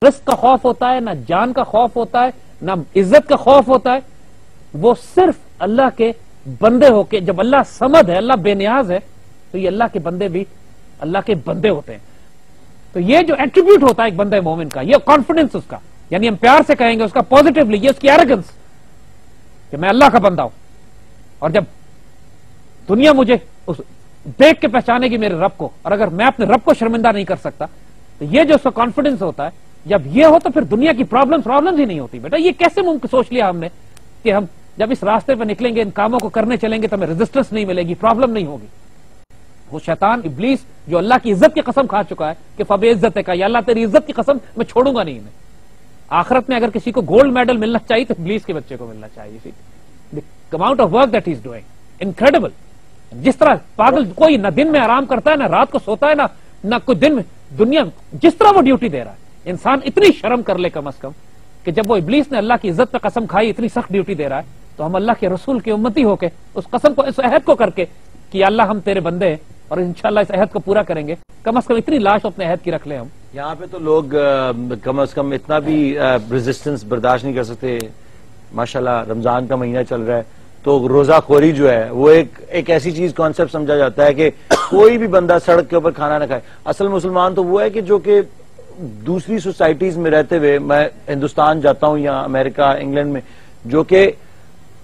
رزق کا خوف ہوتا ہے، نہ جان کا خوف ہوتا ہے، نہ عزت کا خوف ہوتا ہے. وہ صرف اللہ کے بندے ہو کے، جب اللہ صمد ہے، اللہ بے نیاز ہے، تو یہ اللہ کے بندے بھی اللہ کے بندے ہوتے ہیں. تو یہ جو ایٹریبیوٹ ہوتا ہے ایک بندے مومن کا، یہ کانفیڈنس اس کا، یعنی ہم پیار سے کہیں گے اس کا پازیٹیولی، یہ اس کی ایروگنس کہ میں اللہ کا بندہ ہوں. اور جب دنیا مجھے دیکھ کے پہچانے گی میرے رب کو، اور اگر میں اپنے رب کو شرمندہ نہیں کر سکتا، تو یہ جو اس کا کانفیڈنس ہوتا ہے، جب یہ ہو تو پھر دنیا کی پرابلمز ہی نہیں ہوتی. بیٹا یہ کیسے ممکن سوچ لیا ہم نے کہ ہم جب اس راستے پہ نکلیں گے، ان کاموں کو کرنے چلیں گے تو ہمیں ریزسٹنس نہیں ملے گی، پرابلم نہیں ہوگی. وہ شیطان ابلیس جو اللہ کی عزت کی قسم کھا چکا ہے کہ فبے عزت ہے، یا اللہ تیری عزت کی قسم میں چھوڑوں گا نہیں انہیں. آخرت میں اگر کسی کو گولڈ میڈل ملنا چاہیے تو ابلیس کے بچے کو ملنا چاہیے. Amount of work that he is doing incredible. جس طرح پاگل کوئی نہ دن میں آرام کرتا ہے، نہ رات کو سوتا ہے، نہ کوئی دن میں دنیا جس طرح وہ ڈیوٹی دے رہا ہے. انسان اتنی شرم کر لے کم از کم کہ جب وہ ابلیس نے اللہ کی عزت پہ قسم کھائی، اتنی سخت ڈیوٹی دے رہا ہے، تو ہم اللہ کے رسول کی امتی ہو کے اس قسم کو، اس عہد کو کر کے کہ اللہ ہم تیرے بندے ہیں اور انشاءاللہ اس عہد کو پورا کریں گے، کم از کم اتنی لاش اپنے عہد کی رکھ لیں ہم. یہاں پہ تو لوگ کم از کم اتنا بھی ریزسٹنس برداشت نہیں کر سکتے. ماشاءاللہ رمضان کا مہینہ چل رہا ہے تو روزہ خوری جو ہے وہ ایک ایسی چیز کانسیپٹ سمجھا جاتا ہے کہ کوئی بھی بندہ سڑک کے اوپر کھانا نہ کھائے. اصل مسلمان تو وہ ہے کہ جو کہ دوسری سوسائٹیز میں رہتے ہوئے، میں ہندوستان جاتا ہوں یا امریکہ انگلینڈ میں، جو کہ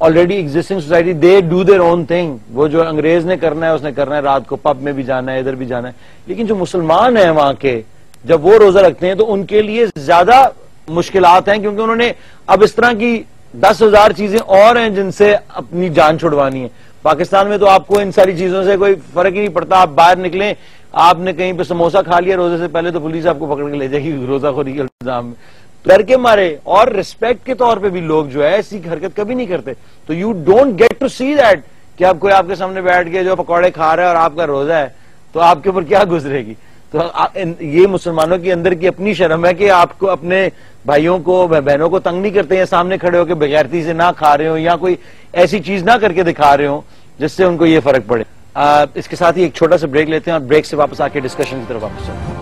already existing society, they do their own thing. وہ جو انگریز نے کرنا ہے اس نے کرنا ہے، رات کو پب میں بھی جانا ہے، ادھر بھی جانا ہے. لیکن جو مسلمان ہیں وہاں کے، جب وہ روزہ رکھتے ہیں تو ان کے لیے زیادہ مشکلات ہیں، کیونکہ انہوں نے اب اس طرح کی 10,000 چیزیں اور ہیں جن سے اپنی جان چھڑوانی ہے. پاکستان میں تو آپ کو ان ساری چیزوں سے کوئی فرق ہی نہیں پڑتا. آپ باہر نکلیں، آپ نے کہیں پہ سموسا کھا لیا روزے سے پہلے تو پولیس آپ کو پکڑ کے لے جائے گی روزہ خوری کے الزام میں. ڈر کے مارے اور ریسپیکٹ کے طور پہ بھی لوگ جو ہے ایسی حرکت کبھی نہیں کرتے. تو you don't get to see that کہ اب کوئی آپ کے سامنے بیٹھ کے جو پکوڑے کھا رہا ہے اور آپ کا روزہ ہے تو آپ کے اوپر کیا گزرے گی. تو یہ مسلمانوں کے اندر کی اپنی شرم ہے کہ آپ کو اپنے بھائیوں کو بہنوں کو تنگ نہیں کرتے ہیں، سامنے کھڑے ہو کے بغیرتی سے نہ کھا رہے ہو یا کوئی ایسی چیز نہ کر کے دکھا رہے ہو جس سے ان کو یہ فرق پڑے. اس کے ساتھ ہی ایک چھوٹا سا بریک لیتے ہیں اور بریک سے واپس آ کے ڈسکشن کی طرف واپس چلتے ہیں.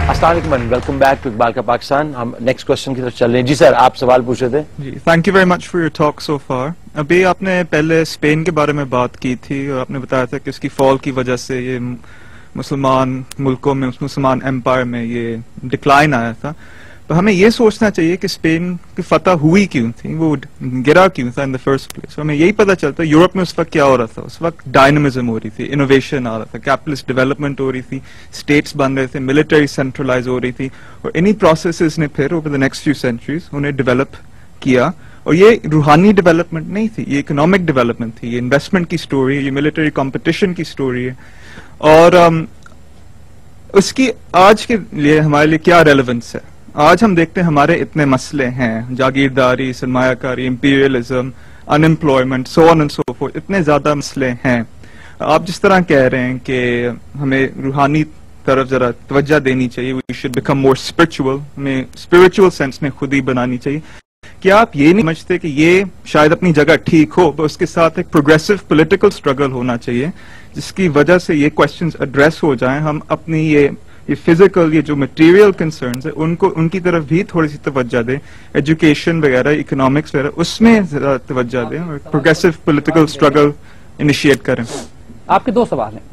السلام علیکم، ویلکم بیک ٹو اقبال کا پاکستان. ہم نیکسٹ کوشچن کی طرف چل رہے ہیں. جی سر، آپ سوال پوچھ رہے تھے. جی thank you very much for your talk so far. ابھی آپ نے پہلے اسپین کے بارے میں بات کی تھی اور آپ نے بتایا تھا کہ اس کی فال کی وجہ سے یہ مسلمان ملکوں میں، مسلمان امپائر میں یہ ڈکلائن آیا تھا. تو ہمیں یہ سوچنا چاہیے کہ اسپین کی فتح ہوئی کیوں تھی، وہ گرا کیوں تھا ان دا فرسٹ پلیس. ہمیں یہی پتا چلتا ہے یورپ میں اس وقت کیا ہو رہا تھا. اس وقت ڈائنامزم ہو رہی تھی، انوویشن آ رہا تھا، کیپٹلسٹ ڈیولپمنٹ ہو رہی تھی، اسٹیٹس بن رہے تھے، ملٹری سینٹرلائز ہو رہی تھی، اور انہی پروسیسز نے پھر over the next few centuries انہیں ڈیولپ کیا. اور یہ روحانی ڈیولپمنٹ نہیں تھی، یہ اکنامک ڈیولپمنٹ تھی، یہ انویسٹمنٹ کی سٹوری ہے، یہ ملٹری کمپٹیشن کی سٹوری ہے. اور اس کی آج کے لیے ہمارے لیے کیا ریلیونس ہے. آج ہم دیکھتے ہیں ہمارے اتنے مسئلے ہیں، جاگیرداری، سرمایہ کاری، imperialism, in employment, so on and so forth, اتنے زیادہ مسئلے ہیں. آپ جس طرح کہہ رہے ہیں کہ ہمیں روحانی طرف ذرا توجہ دینی چاہیے، we should become more spiritual, ہمیں اسپرچول سینس میں خود ہی بنانی چاہیے. کیا آپ یہ نہیں سمجھتے کہ یہ شاید اپنی جگہ ٹھیک ہو، پر اس کے ساتھ ایک پروگریسو پولیٹیکل اسٹرگل ہونا چاہیے جس کی وجہ سے یہ کوشچنز ایڈریس ہو جائیں، ہم اپنی یہ فزیکل، یہ جو مٹیریل کنسرنز ہیں ان کی طرف بھی تھوڑی سی توجہ دیں، ایجوکیشن وغیرہ، اکنامکس وغیرہ، اس میں ذرا توجہ دیں اور پروگریسو پولیٹیکل اسٹرگل انیشیٹ کریں. آپ کے دو سوال ہیں.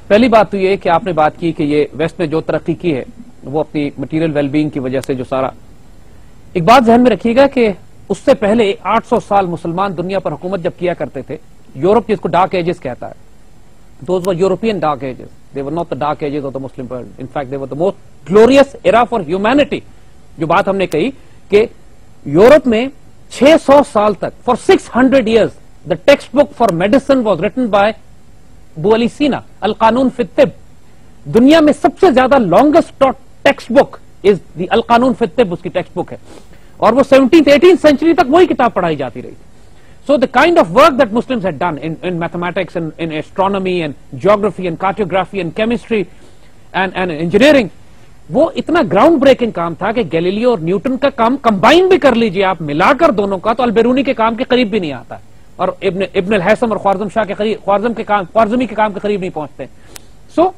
پہلی بات تو یہ کہ آپ نے بات کی کہ یہ ویسٹ نے جو ترقی کی ہے وہ اپنی مٹیریل ویل بینگ کی وجہ سے جو سارا. ایک بات ذہن میں رکھیے گا کہ اس سے پہلے 800 سال مسلمان دنیا پر حکومت جب کیا کرتے تھے، یورپ جس کو ڈارک ایجز کہتا ہے، those were European dark ages. They were not the dark ages of the Muslim world. In fact, they were the most glorious era for humanity. جو بات ہم نے کہی کہ یورپ میں 600 سال تک for 600 years the textbook for medicine was written by ابو علی سینا، القانون فی الطب. دنیا میں سب سے زیادہ longest ٹیکسٹ بک از دی القانون فی الطب، اس کی ٹیکسٹ بک ہے، اور وہ 17th 18th سینچری تک وہی کتاب پڑھائی جاتی رہی. So the kind of work that Muslims had done in mathematics and in astronomy and geography and cartography and chemistry and engineering وہ اتنا گراؤنڈ بریکنگ کام تھا کہ گیلیلیو اور نیوٹن کا کام کمبائن بھی کر لیجئے آپ, ملا کر دونوں کا, تو البیرونی کے کام کے قریب بھی نہیں آتا, اور ابن الحیثم اور خوارزم شاہ کے قریب, خوارزمی کے کام کے قریب نہیں پہنچتے. سو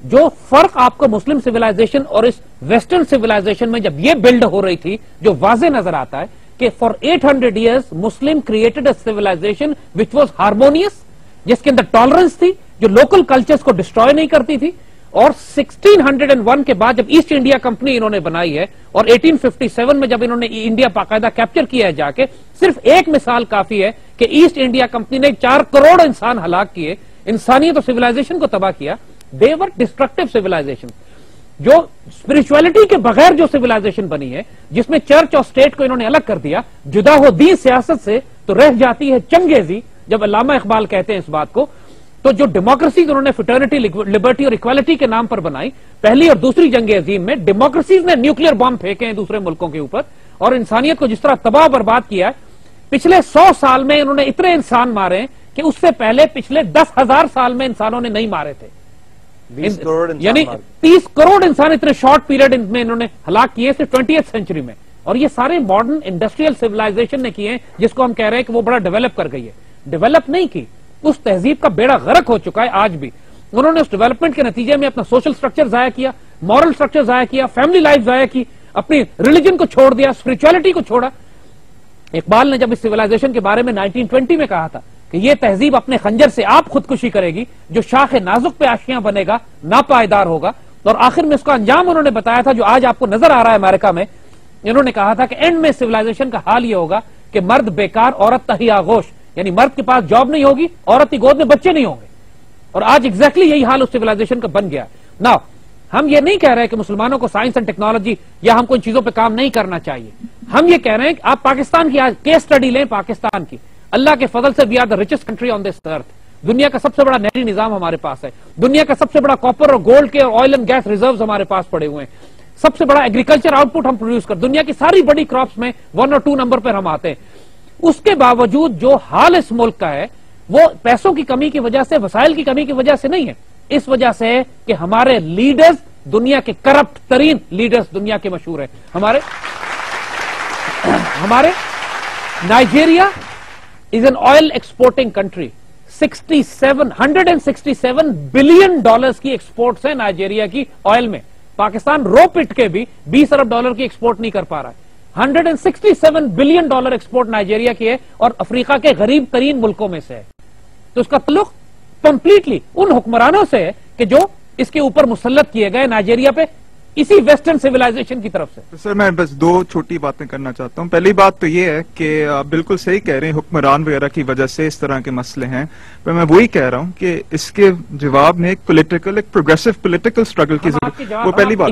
جو فرق آپ کو مسلم سویلائزیشن اور اس ویسٹرن سویلائزیشن میں جب یہ بلڈ ہو رہی تھی, جو واضح نظر آتا ہے کہ for 800 years Muslim created a civilisation which was harmonious, جس کے اندر ٹالرنس تھی, جو لوکل کلچرز کو ڈسٹروائے نہیں کرتی تھی. اور 1601 کے بعد جب ایسٹ انڈیا کمپنی انہوں نے بنائی ہے, اور 1857 میں جب انہوں نے انڈیا باقاعدہ کیپچر کیا ہے جا کے, صرف ایک مثال کافی ہے کہ ایسٹ انڈیا کمپنی نے 4 کروڑ انسان ہلاک کیے, انسانیت اور سویلائزیشن کو تباہ کیا. They were destructive civilization. جو اسپرچولیٹی کے بغیر جو سویلائزیشن بنی ہے, جس میں چرچ اور اسٹیٹ کو انہوں نے الگ کر دیا, جدا ہو دین سیاست سے, تو رہ جاتی ہے چنگیزی. جب علامہ اقبال کہتے ہیں اس بات کو, تو جو ڈیموکریسیز انہوں نے فٹرنیٹی, لبرٹی اور اکوالٹی کے نام پر بنائی, پہلی اور دوسری جنگ عظیم میں ڈیموکریسیز نے نیوکلیر بم پھینکے ہیں دوسرے ملکوں کے اوپر, اور انسانیت کو جس طرح تباہ برباد کیا ہے. پچھلے 100 سال میں انہوں نے اتنے انسان مارے ہیں کہ اس سے پہلے پچھلے 10,000 سال میں انسانوں نے نہیں مارے تھے. 20 کروڑ یعنی 30 کروڑ انسان اتنے شارٹ پیریڈ میں انہوں نے ہلاک کیے صرف 20th سینچری میں. اور یہ سارے ماڈرن انڈسٹریل سویلائزیشن نے کیے ہیں, جس کو ہم کہہ رہے ہیں کہ وہ بڑا ڈیولپ کر گئی ہے. ڈیولپ نہیں کی, اس تہذیب کا بیڑا غرق ہو چکا ہے آج بھی. انہوں نے اس ڈیولپمنٹ کے نتیجے میں اپنا سوشل سٹرکچر ضائع کیا, مورل سٹرکچر ضائع کیا, فیملی لائف ضائع کی, اپنی ریلیجن کو چھوڑ دیا, اسپرچولیٹی کو چھوڑا. اقبال نے جب اس سویلائزیشن کے بارے میں 1920 میں کہا تھا کہ یہ تہذیب اپنے خنجر سے آپ خودکشی کرے گی, جو شاخ نازک پہ آشیاں بنے گا, ناپائیدار ہوگا. اور آخر میں اس کا انجام انہوں نے بتایا تھا جو آج آپ کو نظر آ رہا ہے امریکہ میں. انہوں نے کہا تھا کہ اینڈ میں سویلائزیشن کا حال یہ ہوگا کہ مرد بیکار, عورت تہی آغوش, یعنی مرد کے پاس جاب نہیں ہوگی, عورت کی گود میں بچے نہیں ہوں گے. اور آج ایگزیکٹلی یہی حال اس سویلائزیشن کا بن گیا. نا ہم یہ نہیں کہہ رہے کہ مسلمانوں کو سائنس اینڈ ٹیکنالوجی یا ہم کو ان چیزوں پہ کام نہیں کرنا چاہیے. ہم یہ کہہ رہے ہیں کہ آپ پاکستان کی آج کیس سٹڈی لیں, پاکستان کی, اللہ کے فضل سے we are the richest country on this earth. دنیا کا سب سے بڑا نہری نظام ہمارے پاس ہے, دنیا کا سب سے بڑا کاپر اور گولڈ کے اور آئل اینڈ گیس ریزروز ہمارے پاس پڑے ہوئے ہیں, سب سے بڑا ایگریکلچر آؤٹ پٹ ہم پروڈیوس کر, دنیا کی ساری بڑی کراپس میں 1 اور 2 نمبر پر ہم آتے ہیں. اس کے باوجود جو حال اس ملک کا ہے وہ پیسوں کی کمی کی وجہ سے, وسائل کی کمی کی وجہ سے نہیں ہے, اس وجہ سے ہے کہ ہمارے لیڈرز دنیا کے کرپٹ ترین لیڈرز دنیا کے مشہور ہیں. ہمارے Nigeria is an oil exporting country. 167 billion dollars کی ایکسپورٹس ہیں نائجیریا کی آئل میں. پاکستان رو پٹ کے بھی 20 ارب ڈالر کی ایکسپورٹ نہیں کر پا رہا ہے. 167 بلین ڈالر ایکسپورٹ نائجیریا کی ہے, اور افریقہ کے غریب ترین ملکوں میں سے ہے. تو اس کا تعلق کمپلیٹلی ان حکمرانوں سے ہے کہ جو اس کے اوپر مسلط کیے گئے نائجیریا پہ اسی ویسٹرن سویلائزیشن کی طرف سے. سر میں بس 2 چھوٹی باتیں کرنا چاہتا ہوں. پہلی بات تو یہ ہے کہ آپ بالکل صحیح کہہ رہے ہیں, حکمران وغیرہ کی وجہ سے اس طرح کے مسئلے ہیں, پر میں وہی کہہ رہا ہوں کہ اس کے جواب میں ایک پروگریسو پولیٹیکل اسٹرگل کی ضرورت. وہ پہلی بات.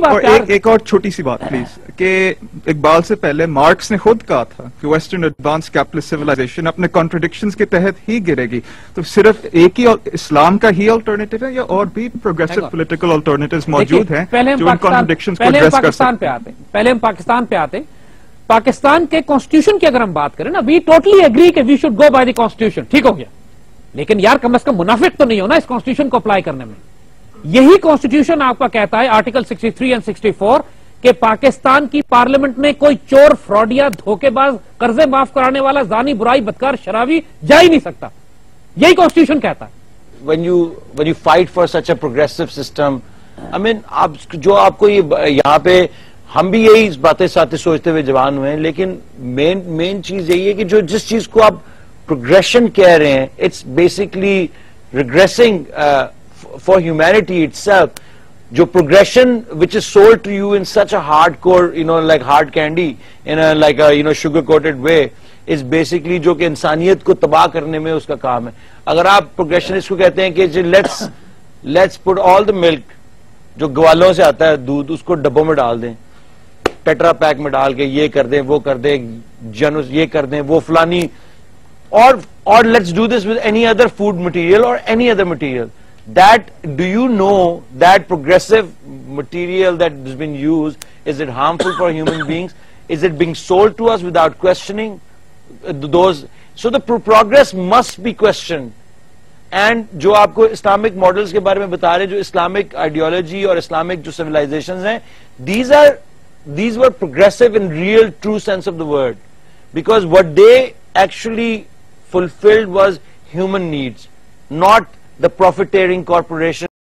اور ایک اور چھوٹی سی بات پلیز, کہ اقبال سے پہلے مارکس نے خود کہا تھا کہ ویسٹرن ایڈوانس کیپٹلسٹ سویلائزیشن اپنے کانٹرڈکشنز کے تحت ہی گرے گی. تو صرف ایک ہی اسلام کا ہی آلٹرنیٹو ہے یا اور بھی پروگریسو پولیٹیکل آلٹرنیٹوز موجود ہیں؟ پہلے ہم پاکستان پہ آتے. پاکستان کے کانسٹیٹیوشن کی اگر ہم بات کریں نا, وی ٹوٹلی ایگری کہ we should go by the constitution, ٹھیک ہو گیا, لیکن یار کم از کم منافق تو نہیں ہونا اس کانسٹیٹیوشن کو اپلائی کرنے میں. یہی کانسٹیٹیوشن آپ کا کہتا ہے آرٹیکل 63 اور 64 کہ پاکستان کی پارلیمنٹ میں کوئی چور, فراڈیا, دھوکے باز, قرضے معاف کرانے والا, زانی, برائی, بدکار, شرابی جا ہی نہیں سکتا. یہی کانسٹیٹیوشن کہتا ہے. when you fight for such a progressive system, I mean, جو آپ کو یہاں پہ ہم بھی یہی باتیں ساتھ سوچتے ہوئے جوان ہوئے ہیں, لیکن مین چیز یہی ہے کہ جو جس چیز کو آپ پروگریشن کہہ رہے ہیں, it's basically regressing for humanity itself. جو progression which is sold to you in such a hardcore, like hard candy in a like a sugar coated way, is basically جو کہ انسانیت کو تباہ کرنے میں اس کا کام ہے. اگر آپ پروگریشن اس کو کہتے ہیں کہ let's put all the milk جو گوالوں سے آتا ہے دودھ, اس کو ڈبوں میں ڈال دیں, ٹیٹرا پیک میں ڈال کے یہ کر دیں, وہ کر دیں, جنوس یہ کر دیں, وہ فلانی, اور let's do this with any other food material or any other material. That, do you know that progressive material that has been used, is it harmful for human beings? Is it being sold to us without questioning those? So the progress must be questioned. And جو آپ کو Islamic models کے بارے میں بتا رہے, جو Islamic ideology اور اسلامک جو سویلائزیشنز ہیں, these were progressive in real true sense of the word, because what they actually fulfilled was human needs, not the profiteering corporation